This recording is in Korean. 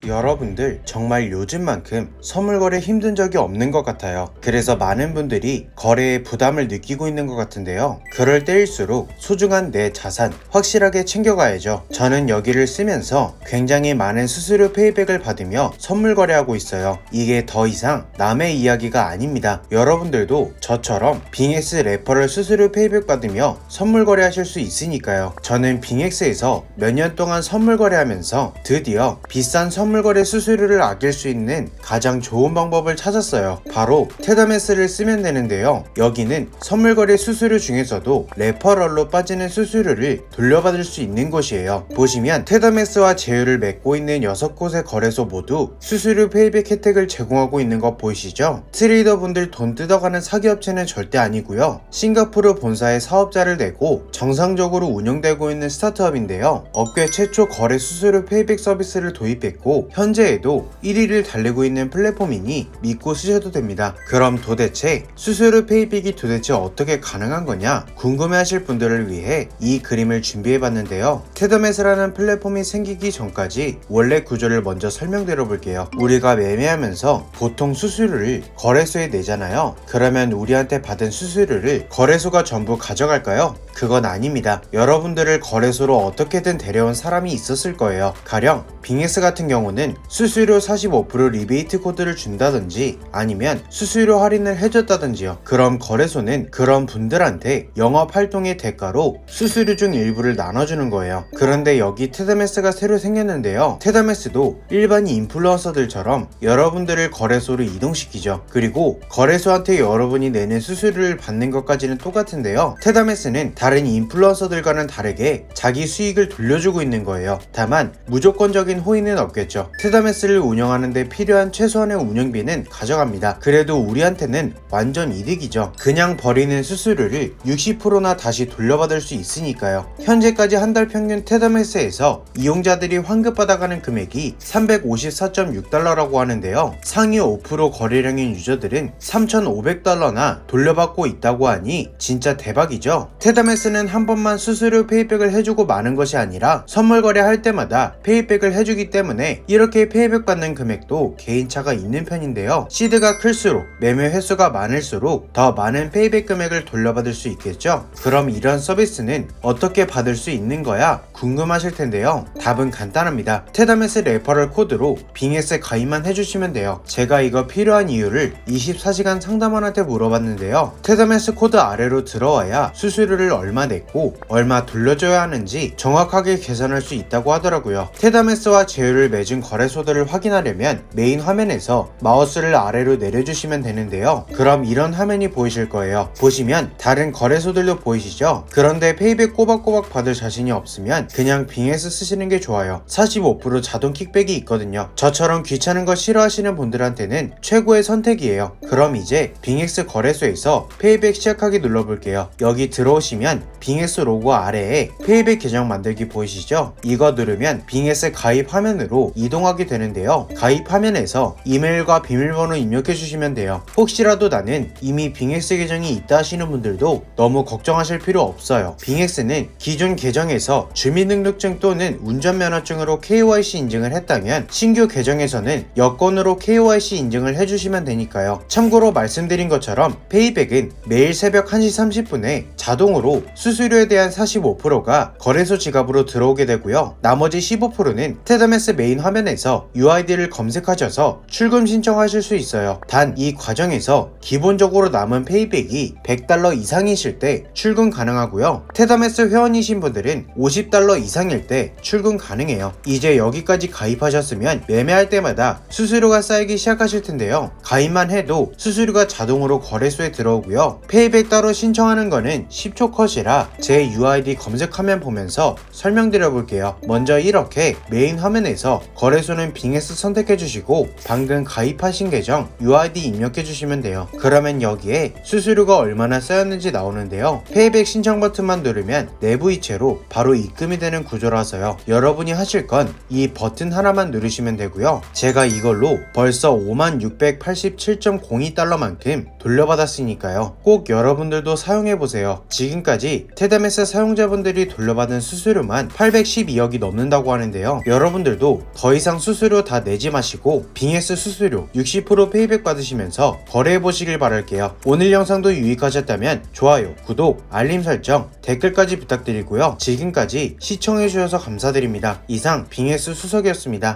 여러분들 정말 요즘만큼 선물 거래 힘든 적이 없는 것 같아요. 그래서 많은 분들이 거래에 부담을 느끼고 있는 것 같은데요. 그럴 때일수록 소중한 내 자산 확실하게 챙겨가야죠. 저는 여기를 쓰면서 굉장히 많은 수수료 페이백을 받으며 선물 거래하고 있어요. 이게 더 이상 남의 이야기가 아닙니다. 여러분들도 저처럼 빙엑스 레퍼럴 수수료 페이백 받으며 선물 거래하실 수 있으니까요. 저는 빙엑스에서 몇 년 동안 선물 거래하면서 드디어 비싼 선물 거래 수수료를 아낄 수 있는 가장 좋은 방법을 찾았어요. 바로 테더매스를 쓰면 되는데요. 여기는 선물 거래 수수료 중에서도 레퍼럴로 빠지는 수수료를 돌려받을 수 있는 곳이에요. 보시면 테더매스와 제휴를 맺고 있는 6곳의 거래소 모두 수수료 페이백 혜택을 제공하고 있는 거 보이시죠? 트레이더 분들 돈 뜯어가는 사기 업체는 절대 아니고요. 싱가포르 본사에 사업자를 내고 정상적으로 운영되고 있는 스타트업인데요. 업계 최초 거래 수수료 페이백 서비스를 도입했고 현재에도 1위를 달리고 있는 플랫폼이니 믿고 쓰셔도 됩니다. 그럼 도대체 수수료 페이백이 도대체 어떻게 가능한 거냐 궁금해하실 분들을 위해 이 그림을 준비해봤는데요. 테더매스라는 플랫폼이 생기기 전까지 원래 구조를 먼저 설명드려 볼게요. 우리가 매매하면서 보통 수수료를 거래소에 내잖아요. 그러면 우리한테 받은 수수료를 거래소가 전부 가져갈까요? 그건 아닙니다. 여러분들을 거래소로 어떻게든 데려온 사람이 있었을 거예요. 가령 빙엑스 같은 경우는 수수료 45% 리베이트 코드를 준다든지 아니면 수수료 할인을 해줬다든지요. 그럼 거래소는 그런 분들한테 영업 활동의 대가로 수수료 중 일부를 나눠주는 거예요. 그런데 여기 테더매스가 새로 생겼는데요. 테더매스도 일반 인플루언서들처럼 여러분들을 거래소로 이동시키죠. 그리고 거래소한테 여러분이 내는 수수료를 받는 것까지는 똑같은데요. 테더매스는 다른 인플루언서들과는 다르게 자기 수익을 돌려주고 있는 거예요. 다만 무조건적인 호의는 없겠죠. 테더매스를 운영하는데 필요한 최소한의 운영비는 가져갑니다. 그래도 우리한테는 완전 이득이죠. 그냥 버리는 수수료를 60%나 다시 돌려받을 수 있으니까요. 현재까지 한 달 평균 테더매스에서 이용자들이 환급받아가는 금액이 354.6달러라고 하는데요. 상위 5% 거래량인 유저들은 3,500달러나 돌려받고 있다고 하니 진짜 대박이죠. 테더매스는 한 번만 수수료 페이백을 해주고 마는 것이 아니라 선물 거래할 때마다 페이백을 해주기 때문에 이렇게 페이백 받는 금액도 개인차가 있는 편인데요. 시드가 클수록 매매 횟수가 많을수록 더 많은 페이백 금액을 돌려받을 수 있겠죠. 그럼 이런 서비스는 어떻게 받을 수 있는 거야? 궁금하실 텐데요. 답은 간단합니다. 테더매스 레퍼럴 코드로 빙엑스 가입만 해주시면 돼요. 제가 이거 필요한 이유를 24시간 상담원한테 물어봤는데요. 테더매스 코드 아래로 들어와야 수수료를 얼마 냈고 얼마 돌려줘야 하는지 정확하게 계산할 수 있다고 하더라고요. 테더매스와 제휴를 맺은 거래소들을 확인하려면 메인 화면에서 마우스를 아래로 내려주시면 되는데요. 그럼 이런 화면이 보이실 거예요. 보시면 다른 거래소들도 보이시죠? 그런데 페이백 꼬박꼬박 받을 자신이 없으면 그냥 빙엑스 쓰시는 게 좋아요. 45% 자동 킥백이 있거든요. 저처럼 귀찮은 거 싫어하시는 분들한테는 최고의 선택이에요. 그럼 이제 빙엑스 거래소에서 페이백 시작하기 눌러볼게요. 여기 들어오시면 빙엑스 로고 아래에 페이백 계정 만들기 보이시죠? 이거 누르면 빙엑스 가입 화면으로 이동하게 되는데요. 가입 화면에서 이메일과 비밀번호 입력해 주시면 돼요. 혹시라도 나는 이미 빙엑스 계정이 있다 하시는 분들도 너무 걱정하실 필요 없어요. 빙엑스는 기존 계정에서 주민등록증 또는 운전면허증으로 KYC 인증을 했다면 신규 계정에서는 여권으로 KYC 인증을 해주시면 되니까요. 참고로 말씀드린 것처럼 페이백은 매일 새벽 1시 30분에 자동으로 수수료에 대한 45%가 거래소 지갑으로 들어오게 되고요. 나머지 15%는 테더매스 메인 화면에서 UID를 검색하셔서 출금 신청하실 수 있어요. 단 이 과정에서 기본적으로 남은 페이백이 100달러 이상이실 때 출금 가능하고요. 테더매스 회원이신 분들은 50달러 이상일 때 출금 가능해요. 이제 여기까지 가입하셨으면 매매할 때마다 수수료가 쌓이기 시작하실 텐데요. 가입만 해도 수수료가 자동으로 거래소에 들어오고요. 페이백 따로 신청하는 거는 10초 컷이라 제 UID 검색화면 보면서 설명드려 볼게요. 먼저 이렇게 메인 화면에서 거래소는 빙엑스 선택해 주시고 방금 가입하신 계정 UID 입력해 주시면 돼요. 그러면 여기에 수수료가 얼마나 쌓였는지 나오는데요. 페이백 신청 버튼만 누르면 내부 이체로 바로 입금이 되는 구조라서요. 여러분이 하실 건 이 버튼 하나만 누르시면 되고요. 제가 이걸로 벌써 5687.02달러만큼 돌려받았으니까요. 꼭 여러분들도 사용해보세요. 지금까지 지금까지 테다메스 사용자분들이 돌려받은 수수료만 812억이 넘는다고 하는데요. 여러분들도 더 이상 수수료 다 내지 마시고 빙에스 수수료 60% 페이백 받으시면서 거래해보시길 바랄게요. 오늘 영상도 유익하셨다면 좋아요, 구독, 알림 설정, 댓글까지 부탁드리고요. 지금까지 시청해주셔서 감사드립니다. 이상 빙에스 수석이었습니다.